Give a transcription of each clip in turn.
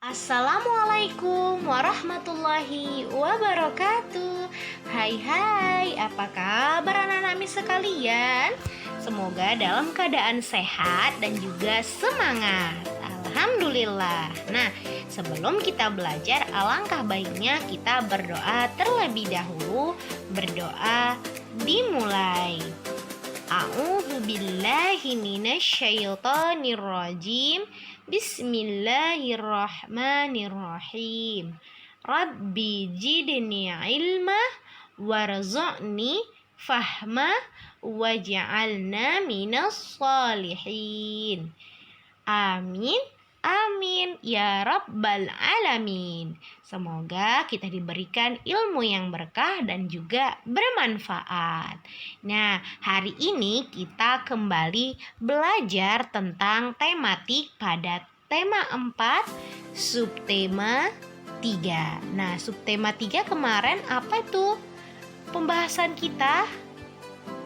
Assalamualaikum warahmatullahi wabarakatuh. Hai, apa kabar anak-anak Miss sekalian? Semoga dalam keadaan sehat dan juga semangat. Alhamdulillah. Nah, sebelum kita belajar, alangkah baiknya kita berdoa terlebih dahulu. Berdoa dimulai. A'udzubillahi minasyaitonirrajim. Bismillahirrahmanirrahim. Rabbi jidni ilma warzuqni fahma waj'alna minas sholihin. Amin. Amin ya rabbal alamin. Semoga kita diberikan ilmu yang berkah dan juga bermanfaat. Nah, hari ini kita kembali belajar tentang tematik pada tema 4, subtema 3. Nah, subtema 3 kemarin apa itu? Pembahasan kita?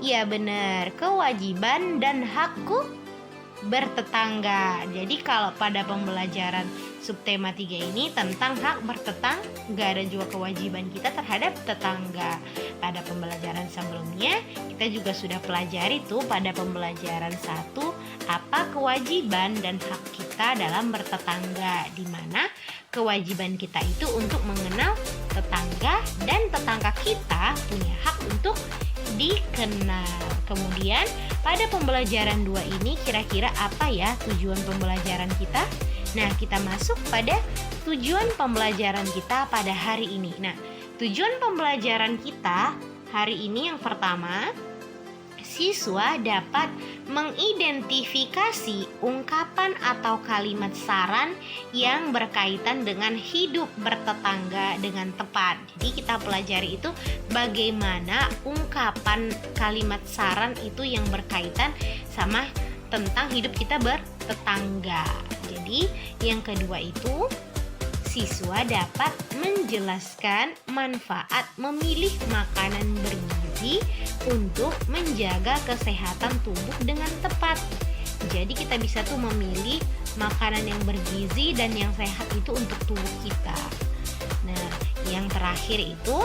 Ya benar, kewajiban dan hakku bertetangga. Jadi kalau pada pembelajaran subtema 3 ini tentang hak bertetangga dan juga kewajiban kita terhadap tetangga. Pada pembelajaran sebelumnya kita juga sudah pelajari tuh pada pembelajaran 1 apa kewajiban dan hak kita dalam bertetangga, di mana kewajiban kita itu untuk mengenal tetangga dan tetangga kita punya hak untuk dikenal. Kemudian pada pembelajaran 2 ini kira-kira apa ya tujuan pembelajaran kita? Nah, kita masuk pada tujuan pembelajaran kita pada hari ini. Nah, tujuan pembelajaran kita hari ini yang pertama, siswa dapat mengidentifikasi ungkapan atau kalimat saran yang berkaitan dengan hidup bertetangga dengan tepat. Jadi kita pelajari itu bagaimana ungkapan kalimat saran itu yang berkaitan sama tentang hidup kita bertetangga. Jadi yang kedua itu, siswa dapat menjelaskan manfaat memilih makanan bergizi untuk menjaga kesehatan tubuh dengan tepat. Jadi kita bisa tuh memilih makanan yang bergizi dan yang sehat itu untuk tubuh kita. Nah, yang terakhir itu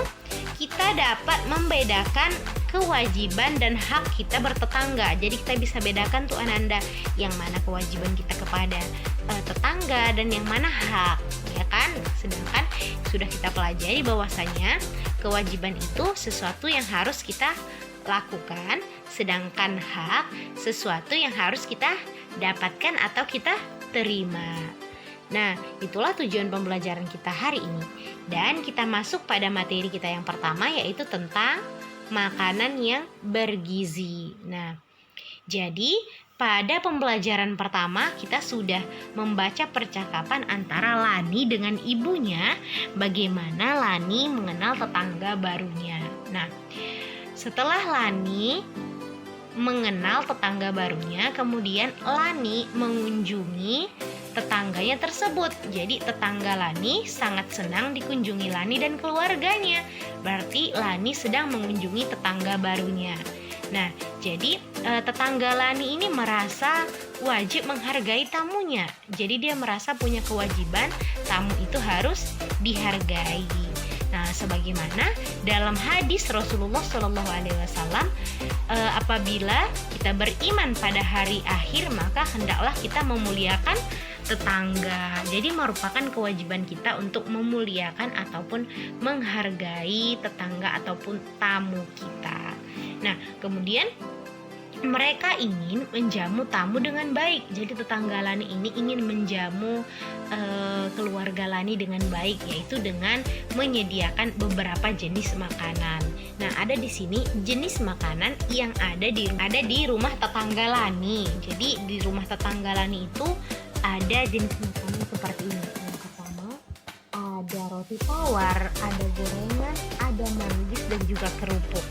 kita dapat membedakan kewajiban dan hak kita bertetangga. Jadi kita bisa bedakan tuh ananda yang mana kewajiban kita kepada tetangga dan yang mana hak, ya kan? Sedangkan sudah kita pelajari bahwasanya kewajiban itu sesuatu yang harus kita lakukan, sedangkan hak sesuatu yang harus kita dapatkan atau kita terima. Nah, itulah tujuan pembelajaran kita hari ini. Dan kita masuk pada materi kita yang pertama, yaitu tentang makanan yang bergizi. Nah, jadi pada pembelajaran pertama kita sudah membaca percakapan antara Lani dengan ibunya, bagaimana Lani mengenal tetangga barunya. Nah, setelah Lani mengenal tetangga barunya, kemudian Lani mengunjungi tetangganya tersebut. Jadi tetangga Lani sangat senang dikunjungi Lani dan keluarganya. Berarti Lani sedang mengunjungi tetangga barunya. Nah, jadi tetangga Lani ini merasa wajib menghargai tamunya. Jadi dia merasa punya kewajiban tamu itu harus dihargai. Nah, sebagaimana dalam hadis Rasulullah SAW, apabila kita beriman pada hari akhir, maka hendaklah kita memuliakan tetangga. Jadi merupakan kewajiban kita untuk memuliakan ataupun menghargai tetangga ataupun tamu kita. Nah, kemudian mereka ingin menjamu tamu dengan baik. Jadi tetangga Lani ini ingin menjamu keluarga Lani dengan baik, yaitu dengan menyediakan beberapa jenis makanan. Nah, ada di sini jenis makanan yang ada di rumah tetangga Lani. Jadi di rumah tetangga Lani itu ada jenis makanan seperti ini. Yang pertama, ada roti tawar, ada gorengan, ada manggis dan juga kerupuk.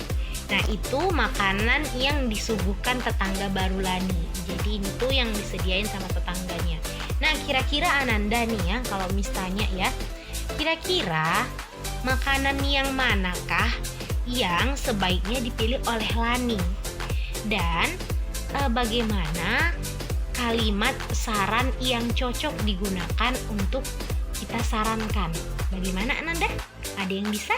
Nah, itu makanan yang disuguhkan tetangga baru Lani. Jadi ini tuh yang disediain sama tetangganya. Nah, kira-kira Ananda nih ya, kalau misalnya ya, kira-kira makanan yang manakah yang sebaiknya dipilih oleh Lani? Dan bagaimana kalimat saran yang cocok digunakan untuk kita sarankan. Bagaimana Ananda? Ada yang bisa?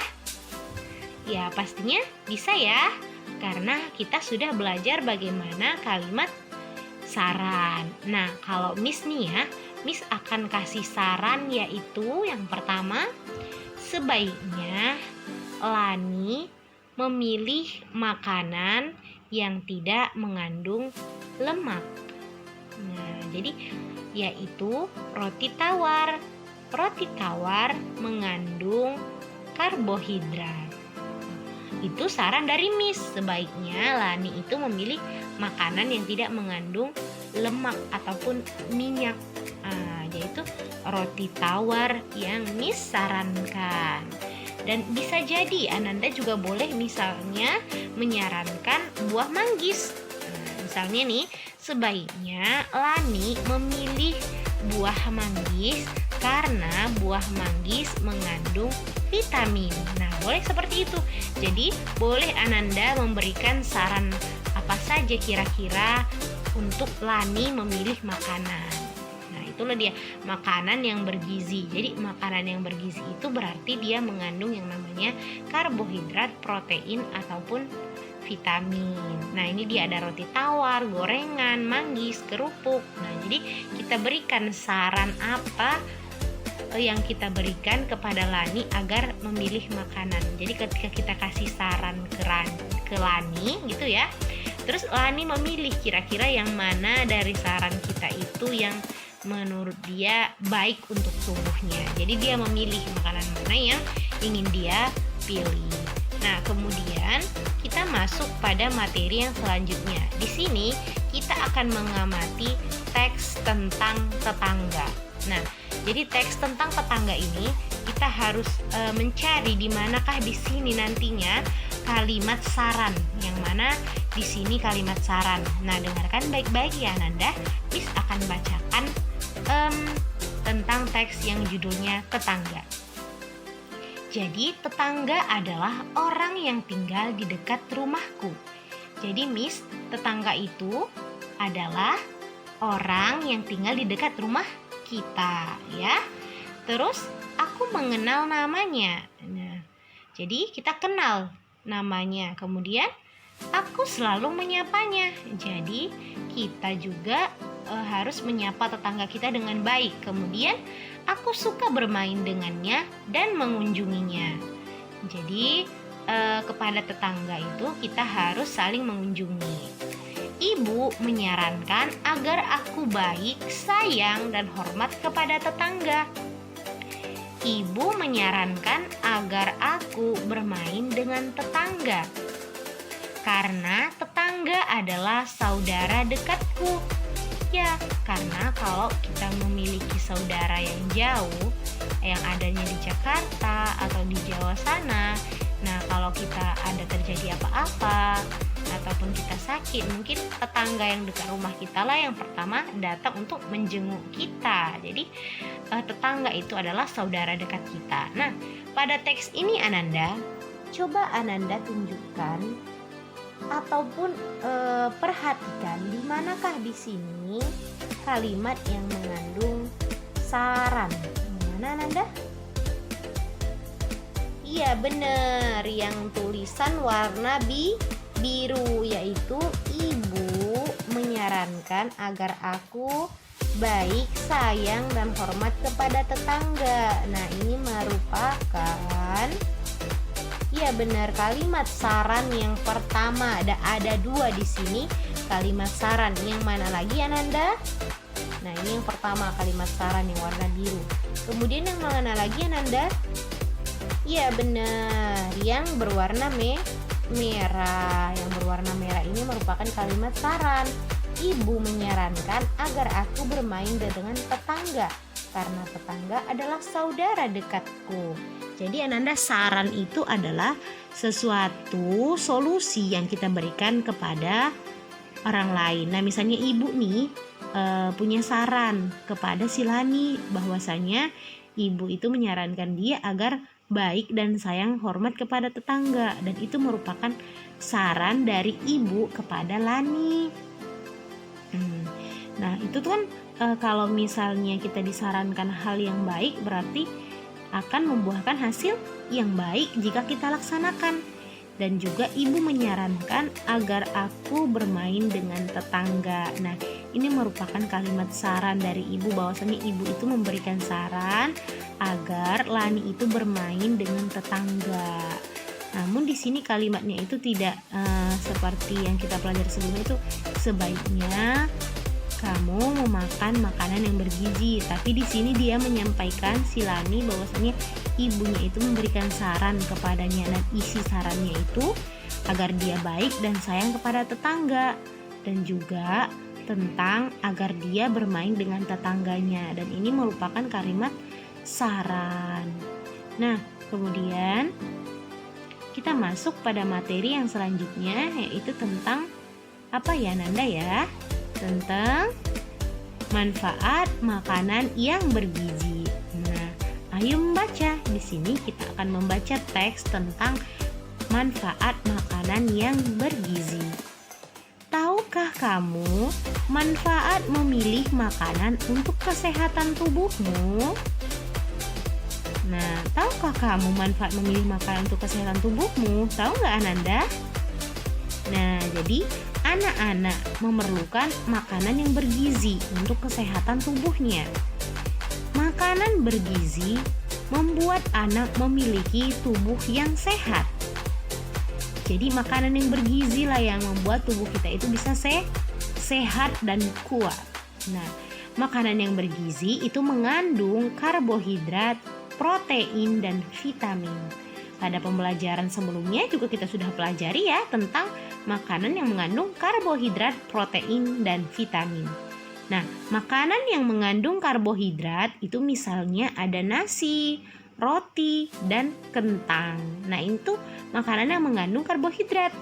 Ya pastinya bisa ya, karena kita sudah belajar bagaimana kalimat saran. Nah kalau Miss nih ya, Miss akan kasih saran, yaitu yang pertama, sebaiknya Lani memilih makanan yang tidak mengandung lemak. Nah, jadi yaitu roti tawar. Roti tawar mengandung karbohidrat. Itu saran dari Miss, sebaiknya Lani itu memilih makanan yang tidak mengandung lemak ataupun minyak. Yaitu roti tawar yang Miss sarankan. Dan bisa jadi Ananda juga boleh misalnya menyarankan buah manggis. Misalnya nih, sebaiknya Lani memilih buah manggis karena buah manggis mengandung vitamin. Nah, boleh seperti itu. Jadi, boleh Ananda memberikan saran apa saja kira-kira untuk Lani memilih makanan. Nah, itulah dia, makanan yang bergizi. Jadi, makanan yang bergizi itu berarti dia mengandung yang namanya karbohidrat, protein, ataupun vitamin. Nah, ini dia ada roti tawar, gorengan, manggis, kerupuk. Nah, jadi kita berikan saran apa yang kita berikan kepada Lani agar memilih makanan. Jadi ketika kita kasih saran ke Lani gitu ya, terus Lani memilih kira-kira yang mana dari saran kita itu yang menurut dia baik untuk tubuhnya. Jadi dia memilih makanan mana yang ingin dia pilih. Nah, kemudian kita masuk pada materi yang selanjutnya. Di sini kita akan mengamati teks tentang tetangga. Nah, jadi teks tentang tetangga ini kita harus mencari di manakah di sini nantinya kalimat saran, yang mana di sini kalimat saran. Nah, dengarkan baik-baik ya Ananda. Miss akan bacakan tentang teks yang judulnya tetangga. Jadi tetangga adalah orang yang tinggal di dekat rumahku. Jadi Miss, tetangga itu adalah orang yang tinggal di dekat rumah kita ya. Terus aku mengenal namanya. Nah, jadi kita kenal namanya. Kemudian aku selalu menyapanya. Jadi kita juga harus menyapa tetangga kita dengan baik. Kemudian aku suka bermain dengannya dan mengunjunginya. Jadi kepada tetangga itu kita harus saling mengunjungi. Ibu menyarankan agar aku baik, sayang, dan hormat kepada tetangga. Ibu menyarankan agar aku bermain dengan tetangga. Karena tetangga adalah saudara dekatku. Ya, karena kalau kita memiliki saudara yang jauh, yang adanya di Jakarta atau di Jawa sana, nah kalau kita ada terjadi apa-apa ataupun kita sakit, mungkin tetangga yang dekat rumah kita lah yang pertama datang untuk menjenguk kita. Jadi tetangga itu adalah saudara dekat kita. Nah, pada teks ini Ananda, coba Ananda tunjukkan ataupun perhatikan di manakah di sini kalimat yang mengandung saran. Mana Ananda? Iya benar, yang tulisan warna biru, yaitu ibu menyarankan agar aku baik, sayang, dan hormat kepada tetangga. Nah, ini merupakan, ya benar, kalimat saran yang pertama. Ada dua di sini kalimat saran. Yang mana lagi Ananda? Nah, ini yang pertama kalimat saran yang warna biru. Kemudian yang mana lagi Ananda? Ya benar, yang berwarna merah. Yang berwarna merah ini merupakan kalimat saran. Ibu menyarankan agar aku bermain dengan tetangga karena tetangga adalah saudara dekatku. Jadi Ananda, saran itu adalah sesuatu solusi yang kita berikan kepada orang lain. Nah, misalnya ibu nih punya saran kepada si Lani bahwasanya ibu itu menyarankan dia agar baik dan sayang hormat kepada tetangga, dan itu merupakan saran dari ibu kepada Lani. Nah, itu kan kalau misalnya kita disarankan hal yang baik, berarti akan membuahkan hasil yang baik jika kita laksanakan. Dan juga ibu menyarankan agar aku bermain dengan tetangga. Nah, ini merupakan kalimat saran dari ibu, bahwasanya ibu itu memberikan saran agar Lani itu bermain dengan tetangga. Namun di sini kalimatnya itu tidak seperti yang kita pelajari sebelumnya, itu sebaiknya kamu memakan makanan yang bergizi. Tapi di sini dia menyampaikan si Lani bahwasanya ibunya itu memberikan saran kepadanya, dan isi sarannya itu agar dia baik dan sayang kepada tetangga, dan juga tentang agar dia bermain dengan tetangganya. Dan ini merupakan kalimat saran. Nah, kemudian kita masuk pada materi yang selanjutnya, yaitu tentang apa ya Nanda ya? Tentang manfaat makanan yang bergizi. Nah, ayo membaca. Di sini kita akan membaca teks tentang manfaat makanan yang bergizi. Tahukah kamu manfaat memilih makanan untuk kesehatan tubuhmu? Nah, tahukah kamu manfaat memilih makanan untuk kesehatan tubuhmu? Tahu nggak Ananda? Nah, jadi anak-anak memerlukan makanan yang bergizi untuk kesehatan tubuhnya. Makanan bergizi membuat anak memiliki tubuh yang sehat. Jadi makanan yang bergizi lah yang membuat tubuh kita itu bisa sehat dan kuat. Nah, makanan yang bergizi itu mengandung karbohidrat, protein, dan vitamin. Pada pembelajaran sebelumnya juga kita sudah pelajari ya tentang makanan yang mengandung karbohidrat, protein, dan vitamin. Nah, makanan yang mengandung karbohidrat itu misalnya ada nasi, roti, dan kentang. Nah, itu makanan yang mengandung karbohidrat.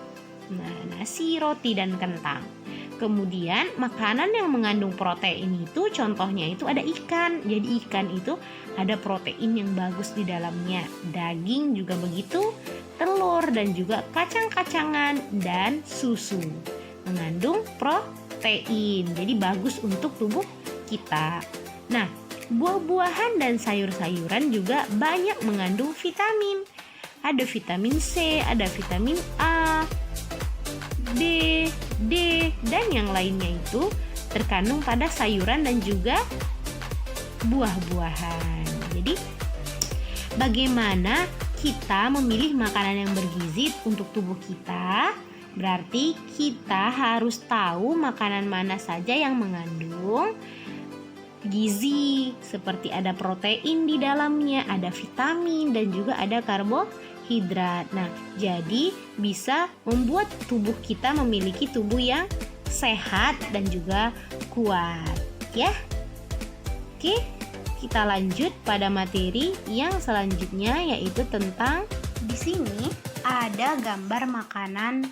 Nah, nasi, roti, dan kentang. Kemudian makanan yang mengandung protein itu contohnya itu ada ikan. Jadi ikan itu ada protein yang bagus di dalamnya. Daging juga begitu, telur dan juga kacang-kacangan dan susu mengandung protein. Jadi bagus untuk tubuh kita. Nah, buah-buahan dan sayur-sayuran juga banyak mengandung vitamin. Ada vitamin C, ada vitamin A, B, D, dan yang lainnya itu terkandung pada sayuran dan juga buah-buahan. Jadi bagaimana kita memilih makanan yang bergizi untuk tubuh kita? Berarti kita harus tahu makanan mana saja yang mengandung gizi, seperti ada protein di dalamnya, ada vitamin, dan juga ada karbohidrat. Nah, jadi bisa membuat tubuh kita memiliki tubuh yang sehat dan juga kuat, ya. Oke, kita lanjut pada materi yang selanjutnya, yaitu tentang, di sini ada gambar makanan.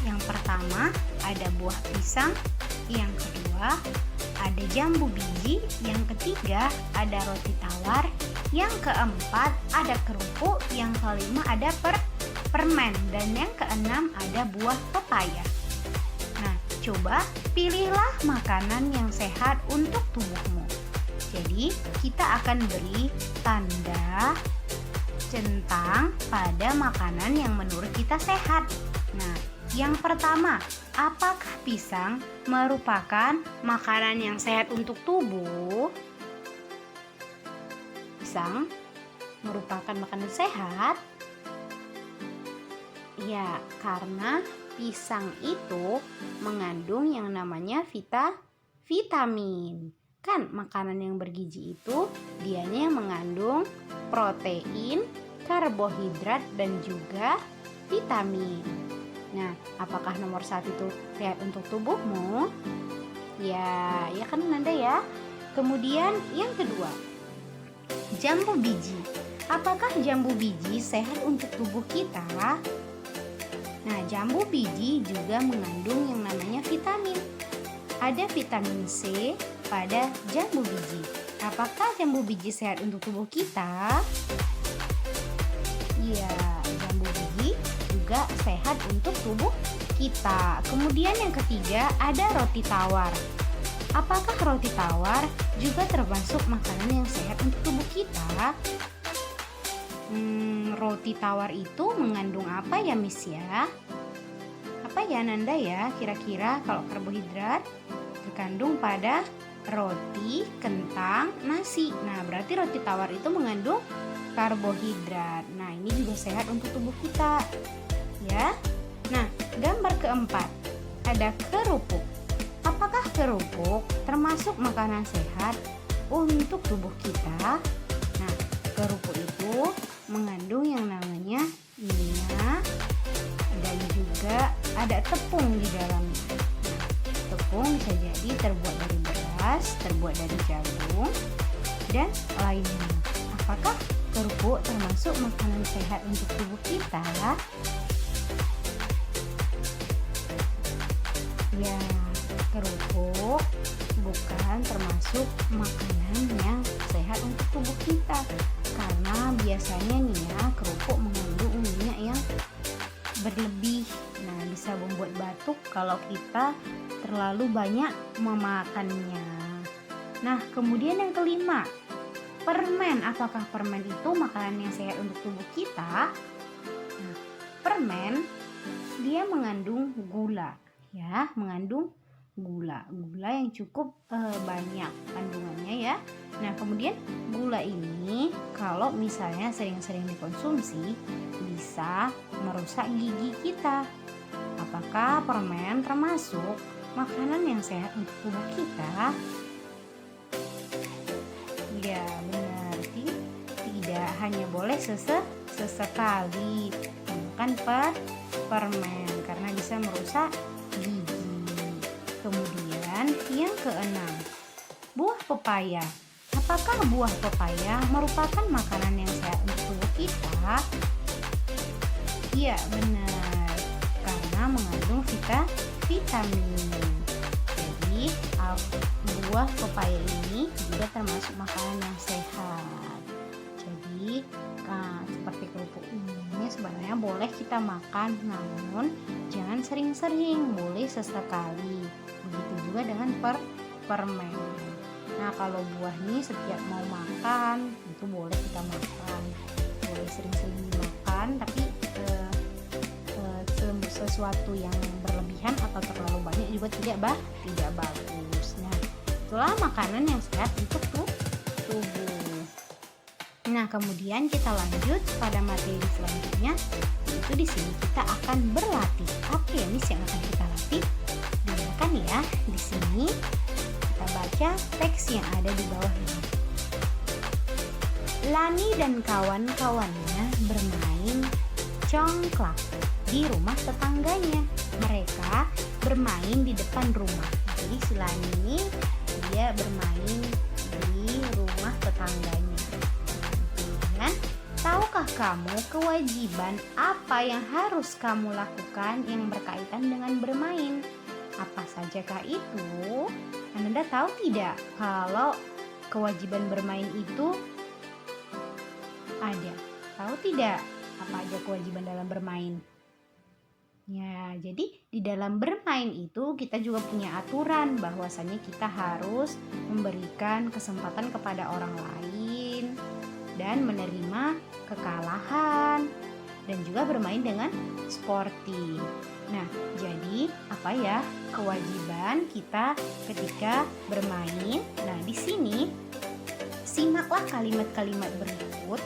Yang pertama ada buah pisang, yang kedua ada jambu biji, yang ketiga ada roti tawar, yang keempat ada kerupuk, yang kelima ada permen, dan yang keenam ada buah pepaya. Nah, coba pilihlah makanan yang sehat untuk tubuhmu. Jadi kita akan beri tanda centang pada makanan yang menurut kita sehat. Nah, yang pertama, apakah pisang merupakan makanan yang sehat untuk tubuh? Pisang merupakan makanan sehat? Ya, karena pisang itu mengandung yang namanya vitamin. Kan makanan yang bergizi itu dianya yang mengandung protein, karbohidrat, dan juga vitamin. Nah, apakah nomor 1 itu sehat untuk tubuhmu? Ya kan Nanda ya. Kemudian yang kedua, jambu biji. Apakah jambu biji sehat untuk tubuh kita? Nah, jambu biji juga mengandung yang namanya vitamin. Ada vitamin C pada jambu biji. Apakah jambu biji sehat untuk tubuh kita? Ya, jambu biji juga sehat untuk tubuh kita. Kemudian yang ketiga ada roti tawar. apakah roti tawar juga termasuk makanan yang sehat untuk tubuh kita? Roti tawar itu mengandung apa ya, Miss ya? Apa ya Nanda ya kira-kira kalau karbohidrat terkandung pada roti, kentang, nasi. Nah, berarti roti tawar itu mengandung karbohidrat. Nah, ini juga sehat untuk tubuh kita. Ya. Nah, gambar keempat. Ada kerupuk. Apakah kerupuk termasuk makanan sehat untuk tubuh kita? Nah, kerupuk itu mengandung yang namanya minyak dan juga ada tepung di dalamnya. Tepung bisa jadi terbuat dari beras, terbuat dari jagung, dan lainnya. Apakah kerupuk termasuk makanan sehat untuk tubuh kita? Ya, kerupuk bukan termasuk makanan yang sehat untuk tubuh kita, karena biasanya nih ya, kerupuk mengandung minyak yang berlebih. Nah, bisa membuat batuk kalau kita terlalu banyak memakannya. Nah, kemudian yang kelima, permen. Apakah permen itu makanan yang sehat untuk tubuh kita? Nah, permen dia mengandung gula, ya, mengandung gula yang cukup banyak kandungannya ya. Nah, kemudian gula ini kalau misalnya sering-sering dikonsumsi bisa merusak gigi kita. Apakah permen termasuk makanan yang sehat untuk tubuh kita? Ya, benar. Tidak hanya boleh sesekali makan permen karena bisa merusak gigi. Kemudian yang keenam, buah pepaya. Apakah buah pepaya merupakan makanan yang sehat untuk tubuh kita? Iya, benar. Karena mengandung vitamin. Jadi, buah pepaya ini juga termasuk makanan yang sehat. Jadi, seperti kerupuk ini sebenarnya boleh kita makan, namun jangan sering-sering, boleh sesekali. Begitu juga dengan permen. Nah, kalau buah nih setiap mau makan itu boleh kita makan, boleh sering-sering dimakan, tapi sesuatu yang berlebihan atau terlalu banyak juga tidak bagus. Nah, itulah makanan yang sehat untuk tubuh. Nah, kemudian kita lanjut pada materi selanjutnya, yaitu di sini kita akan berlatih. Apa ya, Miss, yang akan kita latih? Dengarkan ya, di sini kita baca teks yang ada di bawah ini. Lani dan kawan-kawannya bermain congklak di rumah tetangganya. Mereka bermain di depan rumah. Jadi si Lani ini dia bermain di rumah tetangganya. Kemudian, tahukah kamu kewajiban apa yang harus kamu lakukan yang berkaitan dengan bermain? Apa sajakah itu? Anda tahu tidak kalau kewajiban bermain itu ada? Tahu tidak apa aja kewajiban dalam bermain? Ya, jadi di dalam bermain itu kita juga punya aturan bahwasanya kita harus memberikan kesempatan kepada orang lain dan menerima kekalahan dan juga bermain dengan sportif. Nah, jadi apa ya kewajiban kita ketika bermain? Nah, di sini simaklah kalimat-kalimat berikut.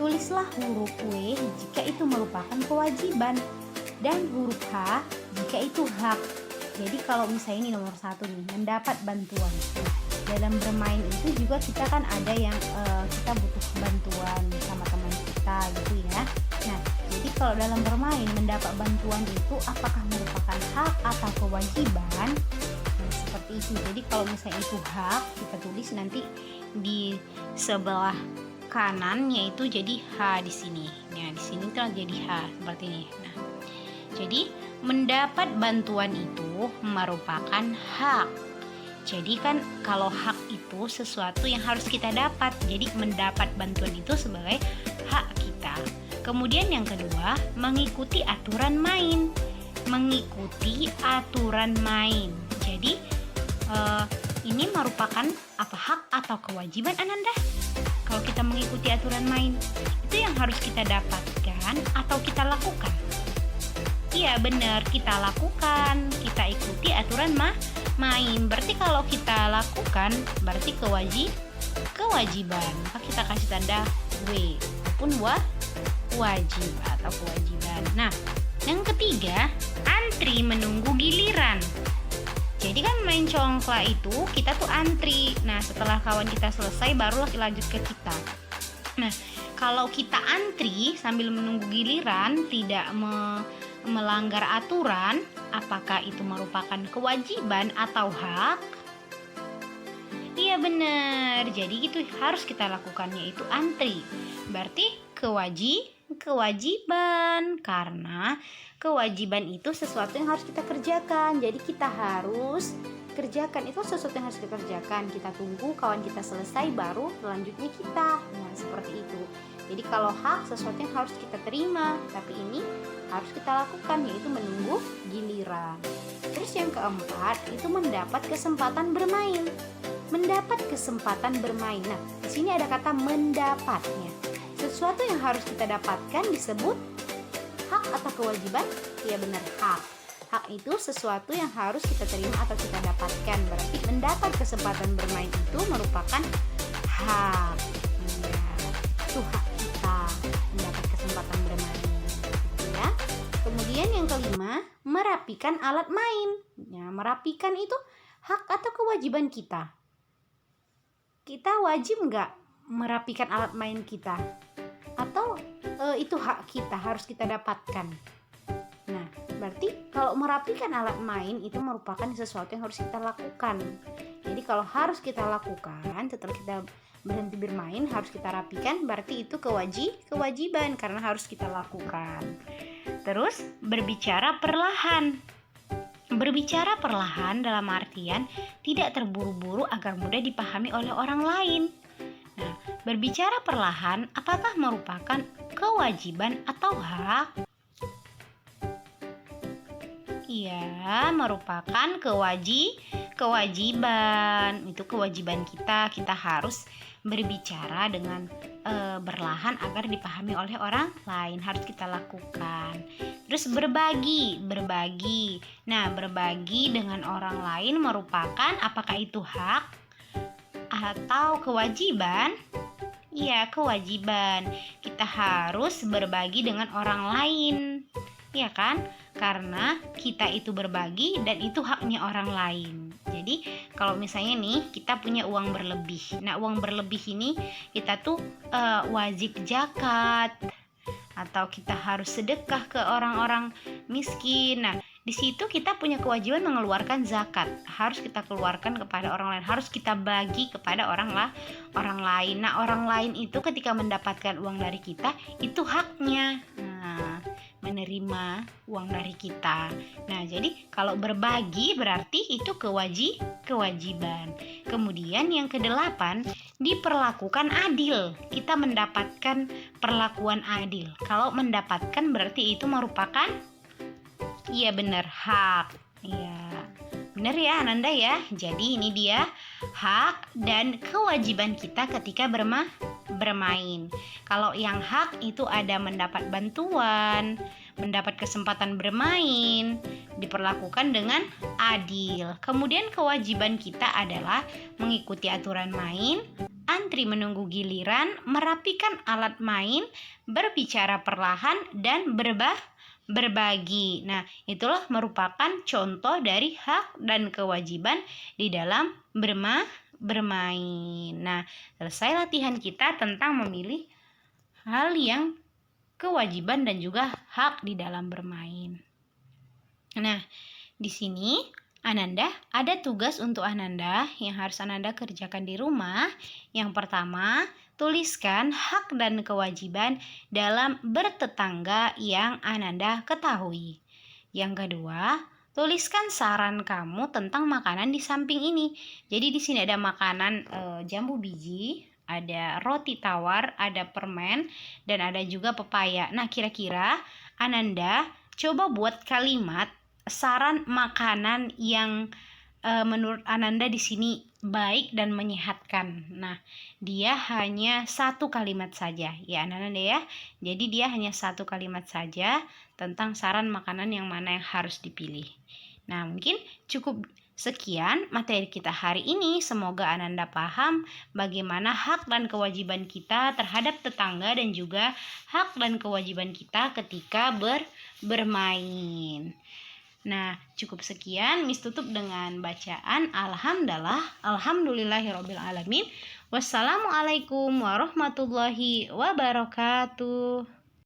Tulislah huruf W jika itu merupakan kewajiban dan huruf H jika itu hak. Jadi kalau misalnya ini nomor 1 nih, mendapat bantuan. Dalam bermain itu juga kita kan ada yang kita butuh bantuan sama teman kita gitu ya. Nah, jadi kalau dalam bermain mendapat bantuan itu apakah merupakan hak atau kewajiban? Nah, seperti itu. Jadi kalau misalnya itu hak, kita tulis nanti di sebelah kanannya itu jadi H di sini. Nah, di sini tuh jadi H seperti ini. Nah, jadi mendapat bantuan itu merupakan hak. Jadi kan kalau hak itu sesuatu yang harus kita dapat. Jadi mendapat bantuan itu sebagai hak kita. Kemudian yang kedua, mengikuti aturan main. Mengikuti aturan main. Jadi merupakan apa, hak atau kewajiban Ananda? Kalau kita mengikuti aturan main, itu yang harus kita dapatkan atau kita lakukan? Iya benar, kita lakukan, kita ikuti aturan main. Berarti kalau kita lakukan, berarti kewajiban. Maka kita kasih tanda W ataupun wajib atau kewajiban. Nah, yang ketiga, antri menunggu giliran. Jadi kan main congklak itu kita tuh antri. Nah, setelah kawan kita selesai barulah lanjut ke kita. Nah, kalau kita antri sambil menunggu giliran, tidak melanggar aturan, apakah itu merupakan kewajiban atau hak? Iya benar. Jadi itu harus kita lakukan, yaitu antri. Berarti kewajiban, karena kewajiban itu sesuatu yang harus kita kerjakan. Jadi kita harus kerjakan, itu sesuatu yang harus kita kerjakan. Kita tunggu kawan kita selesai baru selanjutnya kita. Nah, seperti itu. Jadi kalau hak sesuatu yang harus kita terima, tapi ini harus kita lakukan, yaitu menunggu giliran. Terus yang keempat itu mendapat kesempatan bermain. Mendapat kesempatan bermain. Nah, di sini ada kata mendapatnya. Sesuatu yang harus kita dapatkan disebut hak atau kewajiban? Ya benar, hak. Hak itu sesuatu yang harus kita terima atau kita dapatkan. Berarti mendapat kesempatan bermain itu merupakan hak. Ya, itu hak kita mendapat kesempatan bermain. Ya. Kemudian yang kelima, merapikan alat main. Ya, merapikan itu hak atau kewajiban kita. Kita wajib nggak merapikan alat main kita? Atau itu hak kita, harus kita dapatkan? Nah, berarti kalau merapikan alat main itu merupakan sesuatu yang harus kita lakukan. Jadi kalau harus kita lakukan, setelah kita berhenti bermain, harus kita rapikan, berarti itu kewajiban karena harus kita lakukan. Terus, berbicara perlahan. Berbicara perlahan dalam artian tidak terburu-buru agar mudah dipahami oleh orang lain. Nah, berbicara perlahan apakah merupakan kewajiban atau hak? Iya, merupakan kewajiban. Itu kewajiban kita. Kita harus berbicara dengan berlahan agar dipahami oleh orang lain, harus kita lakukan. Terus berbagi. Nah, berbagi dengan orang lain merupakan apakah itu hak atau kewajiban? Iya, kewajiban. Kita harus berbagi dengan orang lain. Iya kan? Karena kita itu berbagi dan itu haknya orang lain. Jadi kalau misalnya nih kita punya uang berlebih. Nah, uang berlebih ini kita tuh wajib zakat atau kita harus sedekah ke orang-orang miskin. Nah, di situ kita punya kewajiban mengeluarkan zakat. Harus kita keluarkan kepada orang lain, harus kita bagi kepada orang lain. Nah, orang lain itu ketika mendapatkan uang dari kita, itu haknya. Nah, menerima uang dari kita. Nah, jadi kalau berbagi berarti itu kewajiban. Kemudian yang kedelapan, diperlakukan adil. Kita mendapatkan perlakuan adil. Kalau mendapatkan berarti itu merupakan, iya benar, hak. Iya, benar ya Ananda ya. Jadi ini dia hak dan kewajiban kita ketika bermain. Kalau yang hak itu ada mendapat bantuan, mendapat kesempatan bermain, diperlakukan dengan adil. Kemudian kewajiban kita adalah mengikuti aturan main, antri menunggu giliran, merapikan alat main, berbicara perlahan, dan berbagi. Nah, itulah merupakan contoh dari hak dan kewajiban di dalam bermain. Nah, selesai latihan kita tentang memilih hal yang kewajiban dan juga hak di dalam bermain. Nah, di sini Ananda ada tugas untuk Ananda yang harus Ananda kerjakan di rumah. Yang pertama, tuliskan hak dan kewajiban dalam bertetangga yang Ananda ketahui. Yang kedua, tuliskan saran kamu tentang makanan di samping ini. Jadi di sini ada makanan jambu biji, ada roti tawar, ada permen, dan ada juga pepaya. Nah, kira-kira Ananda coba buat kalimat saran makanan yang menurut Ananda di sini baik dan menyehatkan. Nah, dia hanya satu kalimat saja, ya Ananda ya. Jadi dia hanya satu kalimat saja tentang saran makanan yang mana yang harus dipilih. Nah, mungkin cukup sekian materi kita hari ini. Semoga Ananda paham bagaimana hak dan kewajiban kita terhadap tetangga dan juga hak dan kewajiban kita ketika bermain. Nah, cukup sekian. Miss tutup dengan bacaan Alhamdulillahirabbil alamin. Wassalamualaikum warahmatullahi wabarakatuh.